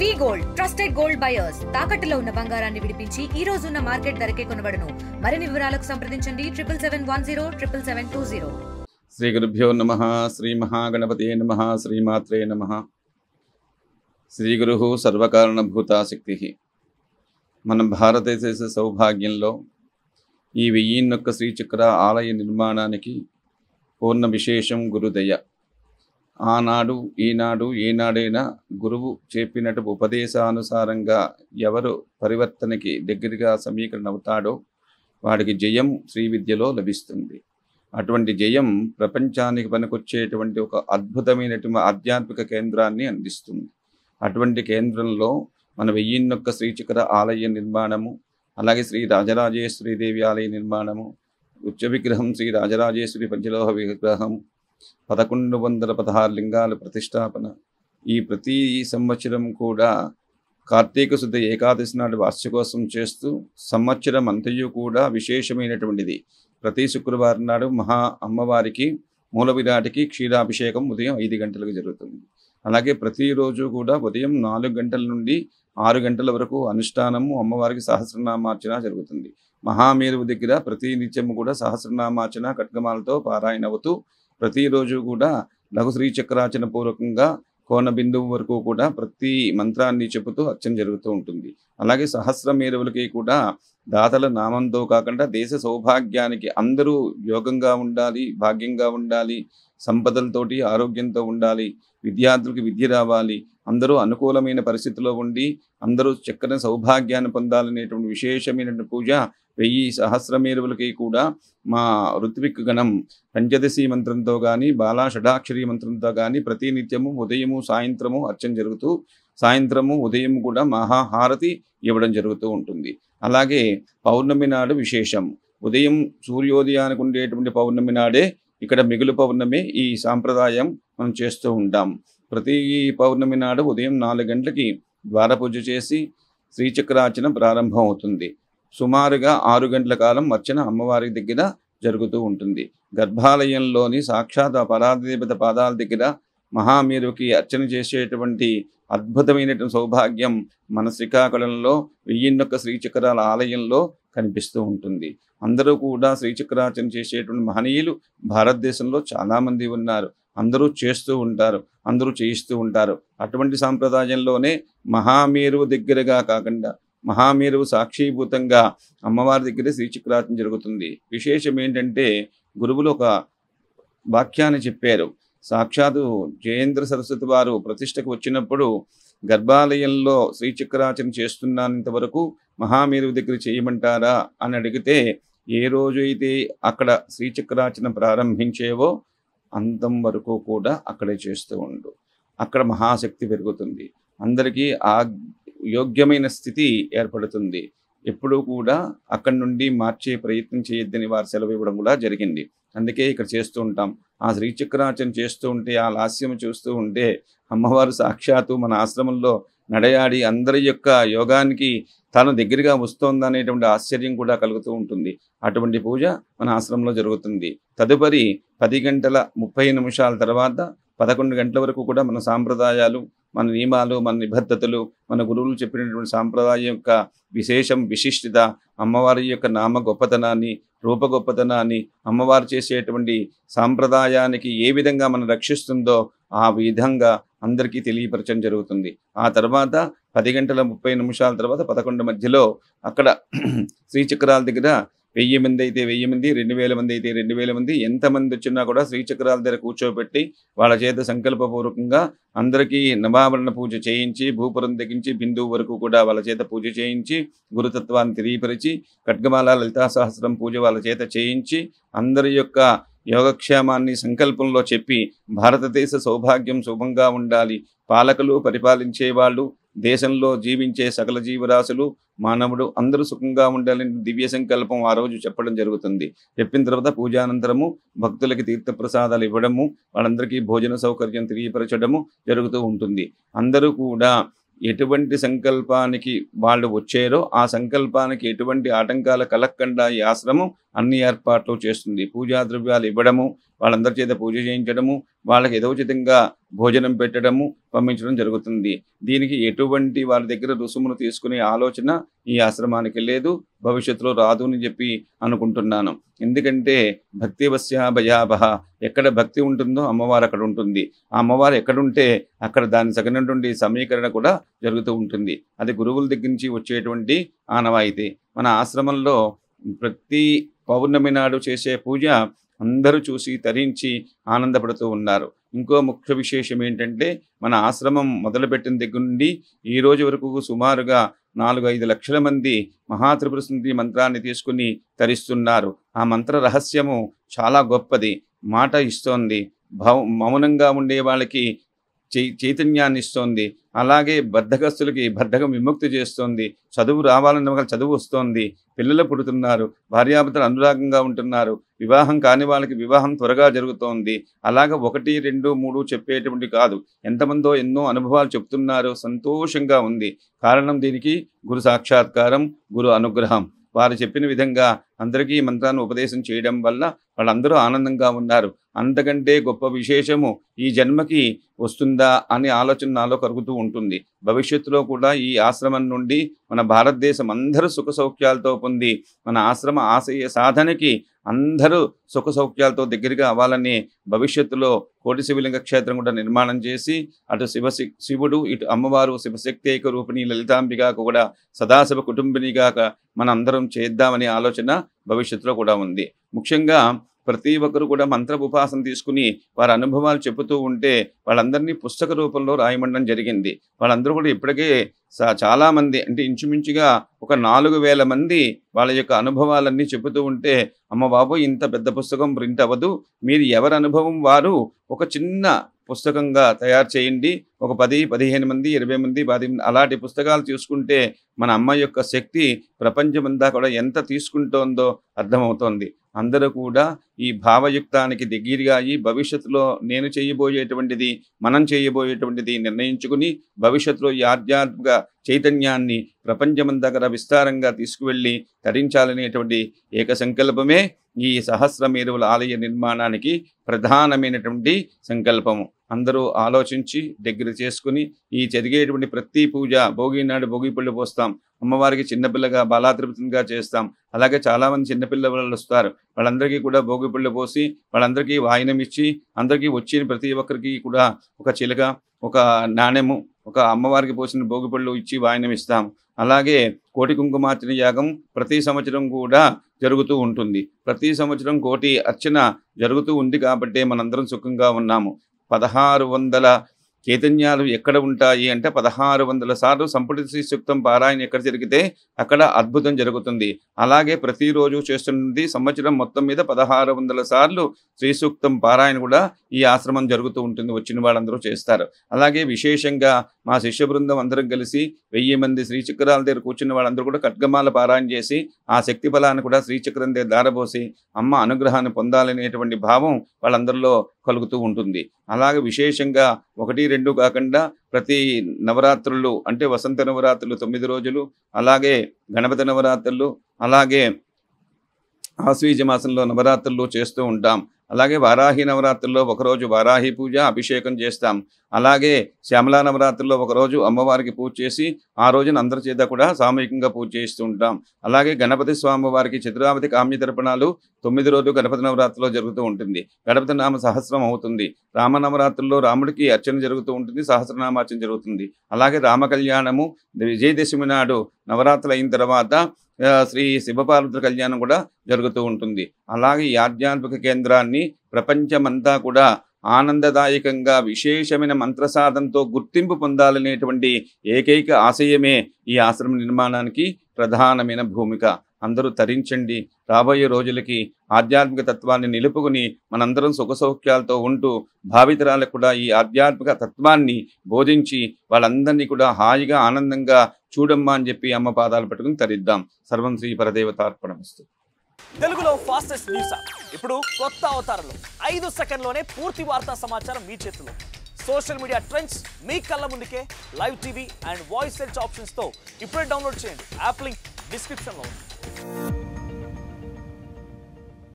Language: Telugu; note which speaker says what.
Speaker 1: వి గోల్డ్ ట్రస్టెడ్ గోల్డ్ బయర్స్ తాకట్టులో ఉన్న బంగారాన్ని విడిపించి ఈ రోజు ఉన్న మార్కెట్ ధరకే కొనబడును. మరిన్ని వివరాలకు సంప్రదించండి 77107720.
Speaker 2: శ్రీ గురుభ్యో నమః. శ్రీ మహాగణపతే నమః. శ్రీమాత్రే నమః. శ్రీ గురు సర్వకారణభూత శక్తి. మన భారతదేశ సౌభాగ్యంలో ఈ 1001 శ్రీచక్ర ఆలయ నిర్మాణానికి పూర్ణ విశేషం గురుదయ. ఆనాడు ఈనాడు ఏనాడైనా గురువు చెప్పినట్టు ఉపదేశానుసారంగా ఎవరు పరివర్తనకి దగ్గరగా సమీకరణ అవుతాడో వాడికి జయం శ్రీ విద్యలో లభిస్తుంది. అటువంటి జయం ప్రపంచానికి పనికొచ్చేటువంటి ఒక అద్భుతమైనటువంటి ఆధ్యాత్మిక కేంద్రాన్ని అందిస్తుంది. అటువంటి కేంద్రంలో మన 1001 శ్రీచక్ర ఆలయ నిర్మాణము, అలాగే శ్రీ రాజరాజేశ్వరి దేవి ఆలయ నిర్మాణము, ఉచ్చ విగ్రహం శ్రీ రాజరాజేశ్వరి పంచలోహ విగ్రహం, 1116 లింగాల ప్రతిష్టాపన, ఈ ప్రతి సంవత్సరం కూడా కార్తీక శుద్ధ ఏకాదశి నాడు వార్షికోత్సవం చేస్తూ సంవత్సరం అంతయు కూడా విశేషమైనటువంటిది. ప్రతి శుక్రవారం నాడు మహా అమ్మవారికి మూల విరాటికి క్షీరాభిషేకం ఉదయం 5 గంటలకు జరుగుతుంది. అలాగే ప్రతిరోజు కూడా ఉదయం 4 గంటల నుండి 6 గంటల వరకు అనుష్ఠానము, అమ్మవారికి సహస్రనామార్చన జరుగుతుంది. మహామేరువు దగ్గర ప్రతి నిత్యము కూడా సహస్రనామార్చన ఖడ్గమాలతో పారాయణ అవుతూ ప్రతిరోజు కూడా లఘు శ్రీచక్రార్చన పూర్వకంగా కోన బిందువు వరకు కూడా ప్రతి మంత్రాన్ని చెబుతూ అర్చన జరుగుతూ ఉంటుంది. అలాగే సహస్ర మేరువులకి కూడా దాతల నామంతో కాకుండా దేశ సౌభాగ్యానికి అందరూ యోగంగా ఉండాలి, భాగ్యంగా ఉండాలి, సంపదలతోటి ఆరోగ్యంతో ఉండాలి, విద్యార్థులకి విద్య రావాలి, అందరూ అనుకూలమైన పరిస్థితిలో ఉండి అందరూ చక్కని సౌభాగ్యాన్ని పొందాలనేటువంటి విశేషమైనటువంటి పూజ 1000 సహస్రమేరువులకి కూడా మా ఋత్విక్ గణం పంచదశి మంత్రంతో కానీ బాలా షడాక్షరి మంత్రంతో కానీ ప్రతి నిత్యము ఉదయము సాయంత్రము అర్చన జరుగుతూ సాయంత్రము ఉదయం కూడా మహాహారతి ఇవ్వడం జరుగుతూ ఉంటుంది. అలాగే పౌర్ణమి నాడు విశేషం. ఉదయం సూర్యోదయానికి ఉండేటువంటి పౌర్ణమి నాడే ఇక్కడ మిగులు పౌర్ణమి ఈ సాంప్రదాయం మనం చేస్తూ ఉంటాం. ప్రతి పౌర్ణమి నాడు ఉదయం 4 గంటలకి ద్వార పూజ చేసి శ్రీచక్రార్చన ప్రారంభం అవుతుంది. సుమారుగా 6 గంటల కాలం అర్చన అమ్మవారి దగ్గర జరుగుతూ ఉంటుంది. గర్భాలయంలోని సాక్షాత్ పరాదేవత పాదాల దగ్గర మహామేరుకి అర్చన చేసేటువంటి అద్భుతమైనటువంటి సౌభాగ్యం మన శ్రీకాకుళంలో 1001 శ్రీచక్రాల ఆలయంలో కనిపిస్తూ ఉంటుంది. అందరూ కూడా శ్రీచక్రార్చన చేసేటువంటి మహనీయులు భారతదేశంలో చాలామంది ఉన్నారు. అందరూ చేస్తూ ఉంటారు, అందరూ చేయిస్తూ ఉంటారు. అటువంటి సాంప్రదాయంలోనే మహామేరువు దగ్గరగా కాకుండా మహామేరువు సాక్షీభూతంగా అమ్మవారి దగ్గరే శ్రీచక్రార్చన జరుగుతుంది. విశేషం ఏంటంటే గురువులు ఒక వాక్యాన్ని చెప్పారు. సాక్షాత్తు జయేంద్ర సరస్వతి వారు ప్రతిష్టకు వచ్చినప్పుడు గర్భాలయంలో శ్రీచక్రార్చన చేస్తున్నంతవరకు మహామేరువు దగ్గర చేయమంటారా అని అడిగితే ఏ రోజు అయితే అక్కడ శ్రీచక్రార్చన ప్రారంభించేవో అంతం వరకు కూడా అక్కడే చేస్తూ ఉండు. అక్కడ మహాశక్తి పెరుగుతుంది, అందరికీ ఆ యోగ్యమైన స్థితి ఏర్పడుతుంది. ఎప్పుడూ కూడా అక్కడి నుండి మార్చే ప్రయత్నం చేయొద్దని వారు సెలవు ఇవ్వడం కూడా జరిగింది. అందుకే ఇక్కడ చేస్తూ ఉంటాం. ఆ శ్రీచక్రార్చన చేస్తూ ఉంటే ఆ లాస్యం చూస్తూ ఉంటే అమ్మవారు సాక్షాత్తు మన ఆశ్రమంలో నడయాడి అందరి యొక్క యోగానికి తాను దగ్గరగా వస్తోందనేటువంటి ఆశ్చర్యం కూడా కలుగుతూ ఉంటుంది. అటువంటి పూజ మన ఆశ్రమంలో జరుగుతుంది. తదుపరి 10:30 తర్వాత 11 గంటల వరకు కూడా మన సాంప్రదాయాలు, మన నియమాలు, మన నిబద్ధతలు, మన గురువులు చెప్పినటువంటి సాంప్రదాయం యొక్క విశేషం, విశిష్టత, అమ్మవారి యొక్క నామ గొప్పతనాన్ని, రూప గొప్పతనాన్ని, అమ్మవారు చేసేటువంటి సాంప్రదాయానికి ఏ విధంగా మనం రక్షిస్తుందో ఆ విధంగా అందరికీ తెలియపరచడం జరుగుతుంది. ఆ తర్వాత 10:30 తర్వాత 11 మధ్యలో అక్కడ శ్రీచక్రాల దగ్గర 1000 మంది అయితే 1000 మంది, 2000 మంది అయితే 2000 మంది, ఎంతమంది వచ్చినా కూడా శ్రీచక్రాల దగ్గర కూర్చోబెట్టి వాళ్ళ చేత సంకల్పపూర్వకంగా అందరికీ నవాభరణ పూజ చేయించి భూపురం తెగించి బిందువు వరకు కూడా వాళ్ళ చేత పూజ చేయించి గురుతత్వాన్ని తెలియపరిచి ఖడ్గమాల లలితా సహస్రం పూజ వాళ్ళ చేత చేయించి అందరి యొక్క యోగక్షేమాన్ని సంకల్పంలో చెప్పి భారతదేశ సౌభాగ్యం శుభంగా ఉండాలి, పాలకులు పరిపాలించేవాళ్ళు, దేశంలో జీవించే సకల జీవరాశులు, మానవుడు అందరూ సుఖంగా ఉండాలని దివ్య సంకల్పం ఆ రోజు చెప్పడం జరుగుతుంది. చెప్పిన తర్వాత పూజానంతరము భక్తులకి తీర్థప్రసాదాలు ఇవ్వడము, వాళ్ళందరికీ భోజన సౌకర్యం తెలియపరచడము జరుగుతూ ఉంటుంది. అందరూ కూడా ఎటువంటి సంకల్పానికి వాళ్ళు వచ్చారో ఆ సంకల్పానికి ఎటువంటి ఆటంకాలు కలగకుండా ఈ ఆశ్రమం అన్ని ఏర్పాట్లు చేస్తుంది. పూజా ద్రవ్యాలు ఇవ్వడము, వాళ్ళందరి చేత పూజ చేయించడము, వాళ్ళకి యథోచితంగా భోజనం పెట్టడము, పంపించడం జరుగుతుంది. దీనికి ఎటువంటి వాళ్ళ దగ్గర రుసుమును తీసుకునే ఆలోచన ఈ ఆశ్రమానికి లేదు, భవిష్యత్తులో రాదు అని చెప్పి అనుకుంటున్నాను. ఎందుకంటే భక్తివస్య భయాభహ, ఎక్కడ భక్తి ఉంటుందో అమ్మవారు అక్కడ ఉంటుంది. ఆ అమ్మవారు ఎక్కడుంటే అక్కడ దాని సగనటువంటి సమీకరణ కూడా జరుగుతూ ఉంటుంది. అది గురువుల దగ్గర నుంచి వచ్చేటువంటి ఆనవాయితీ. మన ఆశ్రమంలో ప్రతి పౌర్ణమి నాడు చేసే పూజ అందరూ చూసి తరించి ఆనందపడుతూ ఉన్నారు. ఇంకో ముఖ్య విశేషం ఏంటంటే, మన ఆశ్రమం మొదలుపెట్టిన దగ్గర నుండి ఈ రోజు వరకు సుమారుగా 4-5 లక్షల మంది మహాత్రిపుర సుందరి మంత్రాన్ని తీసుకుని తరిస్తున్నారు. ఆ మంత్ర రహస్యము చాలా గొప్పది. మాట ఇస్తోంది, మౌనంగా ఉండే వాళ్ళకి చైతన్యాన్ని ఇస్తోంది. అలాగే బద్ధకస్తులకి బద్ధకం విముక్తి చేస్తోంది. చదువు రావాలన్న వాళ్ళకి చదువు వస్తోంది. పిల్లలు పుడుతున్నారు, భార్యాభర్తలు అనురాగంగా ఉంటున్నారు. వివాహం కాని వాళ్ళకి వివాహం త్వరగా జరుగుతోంది. అలాగ 1, 2, 3 చెప్పేటువంటి కాదు, ఎంతమందో ఎన్నో అనుభవాలు చెప్తున్నారు. సంతోషంగా ఉంది. కారణం దీనికి గురు సాక్షాత్కారం, గురు అనుగ్రహం. వారు చెప్పిన విధంగా అందరికీ మంత్రాన్ని ఉపదేశం చేయడం వల్ల వాళ్ళందరూ ఆనందంగా ఉన్నారు. అంతకంటే గొప్ప విశేషము ఈ జన్మకి వస్తుందా అనే ఆలోచన నాలో కలుగుతూ ఉంటుంది. భవిష్యత్తులో కూడా ఈ ఆశ్రమం నుండి మన భారతదేశం అందరూ సుఖ సౌఖ్యాలతో పొంది మన ఆశ్రమ ఆశయ సాధనకి అందరూ సుఖ సౌఖ్యాలతో దగ్గరగా అవ్వాలని భవిష్యత్తులో కోటి శివలింగ క్షేత్రం కూడా నిర్మాణం చేసి, అటు శివుడు, ఇటు అమ్మవారు శివశక్తి ఏక రూపిణి లలితాంబిగా కూడా సదాశివ కుటుంబినిగా మన అందరం చేద్దామనే ఆలోచన భవిష్యత్తులో కూడా ఉంది. ముఖ్యంగా ప్రతి ఒక్కరు కూడా మంత్ర ఉపాసన తీసుకుని వారి అనుభవాలు చెబుతూ ఉంటే వాళ్ళందరినీ పుస్తక రూపంలో రాయమండం జరిగింది. వాళ్ళందరూ కూడా ఇప్పటికే చాలామంది, అంటే ఇంచుమించుగా ఒక 4000 మంది వాళ్ళ యొక్క అనుభవాలన్నీ చెబుతూ ఉంటే, అమ్మ బాబు ఇంత పెద్ద పుస్తకం ప్రింట్ అవ్వదు, మీరు ఎవరి అనుభవం వారు ఒక చిన్న పుస్తకంగా తయారు చేయండి. ఒక 10, 15 మంది, 20 మంది, 10 మంది అలాంటి పుస్తకాలు తీసుకుంటే మన అమ్మ యొక్క శక్తి ప్రపంచమంతా కూడా ఎంత తీసుకుంటోందో అర్థమవుతోంది. అందరూ కూడా ఈ భావయుక్తానికి దగ్గరగా అయ్యి భవిష్యత్తులో నేను చేయబోయేటువంటిది, మనం చేయబోయేటువంటిది నిర్ణయించుకుని భవిష్యత్తులో ఈ ఆధ్యాత్మిక చైతన్యాన్ని ప్రపంచమంతా కూడా విస్తారంగా తీసుకువెళ్ళి తరించాలనేటువంటి ఏక సంకల్పమే ఈ సహస్రమేరువుల ఆలయ నిర్మాణానికి ప్రధానమైనటువంటి సంకల్పము. అందరూ ఆలోచించి దగ్గర చేసుకుని ఈ జరిగేటువంటి ప్రతి పూజ, భోగి నాడు భోగి పళ్ళు పోస్తాం, అమ్మవారికి చిన్నపిల్లగా బాలాతృప్తిగా చేస్తాం. అలాగే చాలామంది చిన్నపిల్లలు వస్తారు, వాళ్ళందరికీ కూడా భోగి పళ్ళు పోసి వాళ్ళందరికీ వాయినం ఇచ్చి, అందరికీ వచ్చిన ప్రతి ఒక్కరికి కూడా ఒక చిలక, ఒక నాణెము, ఒక అమ్మవారికి పోసిన భోగి పళ్ళు ఇచ్చి వాయినం ఇస్తాం. అలాగే కోటి కుంకుమార్చన యాగం ప్రతి సంవత్సరం కూడా జరుగుతూ ఉంటుంది. ప్రతి సంవత్సరం కోటి అర్చన జరుగుతూ ఉంది కాబట్టి మనందరం సుఖంగా ఉన్నాము. 1600 చైతన్యాలు ఎక్కడ ఉంటాయి అంటే 1600 సార్లు సంపుటి శ్రీ సూక్తం పారాయణ ఎక్కడ జరిగితే అక్కడ అద్భుతం జరుగుతుంది. అలాగే ప్రతిరోజు చేస్తున్నది సంవత్సరం మొత్తం మీద 1600 సార్లు శ్రీ సూక్తం పారాయణ కూడా ఈ ఆశ్రమం జరుగుతూ ఉంటుంది. వచ్చిన వాళ్ళందరూ చేస్తారు. అలాగే విశేషంగా మా శిష్య బృందం అందరం కలిసి 1000 మంది శ్రీచక్రాల దగ్గర కూర్చున్న వాళ్ళందరూ కూడా ఖడ్గమాల పారాయణ చేసి ఆ శక్తి ఫలాన్ని కూడా శ్రీచక్రం దగ్గర దారబోసి అమ్మ అనుగ్రహాన్ని పొందాలనేటువంటి భావం వాళ్ళందరిలో కలుగుతూ ఉంటుంది. అలాగే విశేషంగా 1, 2 కాకుండా ప్రతి నవరాత్రులు అంటే వసంత నవరాత్రులు 9 రోజులు, అలాగే గణపతి నవరాత్రులు, అలాగే ఆశ్వీజ మాసంలో నవరాత్రులు చేస్తూ ఉంటాం. అలాగే వారాహి నవరాత్రుల్లో ఒకరోజు వారాహి పూజ అభిషేకం చేస్తాం. అలాగే శ్యామలా నవరాత్రుల్లో ఒకరోజు అమ్మవారికి పూజ చేసి ఆ రోజున అందరి చేత కూడా సామూహికంగా పూజ చేస్తూ ఉంటాం. అలాగే గణపతి స్వామి వారికి చతురావతి కామ్య తర్పణాలు 9 రోజులు గణపతి నవరాత్రిలో జరుగుతూ ఉంటుంది. గణపతి నామ సహస్రం అవుతుంది. రామ నవరాత్రుల్లో రాముడికి అర్చన జరుగుతూ ఉంటుంది, సహస్రనామార్చన జరుగుతుంది. అలాగే రామ కళ్యాణము విజయదశమి నాడు నవరాత్రులు అయిన తర్వాత శ్రీ శివపార్వతుల కళ్యాణం కూడా జరుగుతూ ఉంటుంది. అలాగే ఈ ఆధ్యాత్మిక కేంద్రాన్ని ప్రపంచమంతా కూడా ఆనందదాయకంగా విశేషమైన మంత్రసాధనతో గుర్తింపు పొందాలనేటువంటి ఏకైక ఆశయమే ఈ ఆశ్రమ నిర్మాణానికి ప్రధానమైన భూమిక. అందరూ తరించండి. రాబోయే రోజులకి ఆధ్యాత్మిక తత్వాన్ని నిలుపుకుని మనందరం సుఖ సౌఖ్యాలతో ఉంటూ భావితరాలకు కూడా ఈ ఆధ్యాత్మిక తత్వాన్ని బోధించి వాళ్ళందరినీ కూడా హాయిగా ఆనందంగా చూడమ్మా అని చెప్పి అమ్మ పాదాలు పట్టుకుని తరిద్దాం. సర్వం శ్రీ పరదేవతార్పణమస్తు.
Speaker 3: తెలుగులో ఫాస్టెస్ట్ న్యూస్ ఇప్పుడు కొత్త అవతారంలో 5 సెకండ్లోనే పూర్తి వార్తా సమాచారం మీ చేతిలో. సోషల్ మీడియా ట్రెండ్స్ మీ కళ్ళ ముందుకే live TV and voice search ఆప్షన్స్తో ఇప్పుడే డౌన్లోడ్ చేయండి. యాప్ లింక్ డిస్క్రిప్షన్లో ఉంది.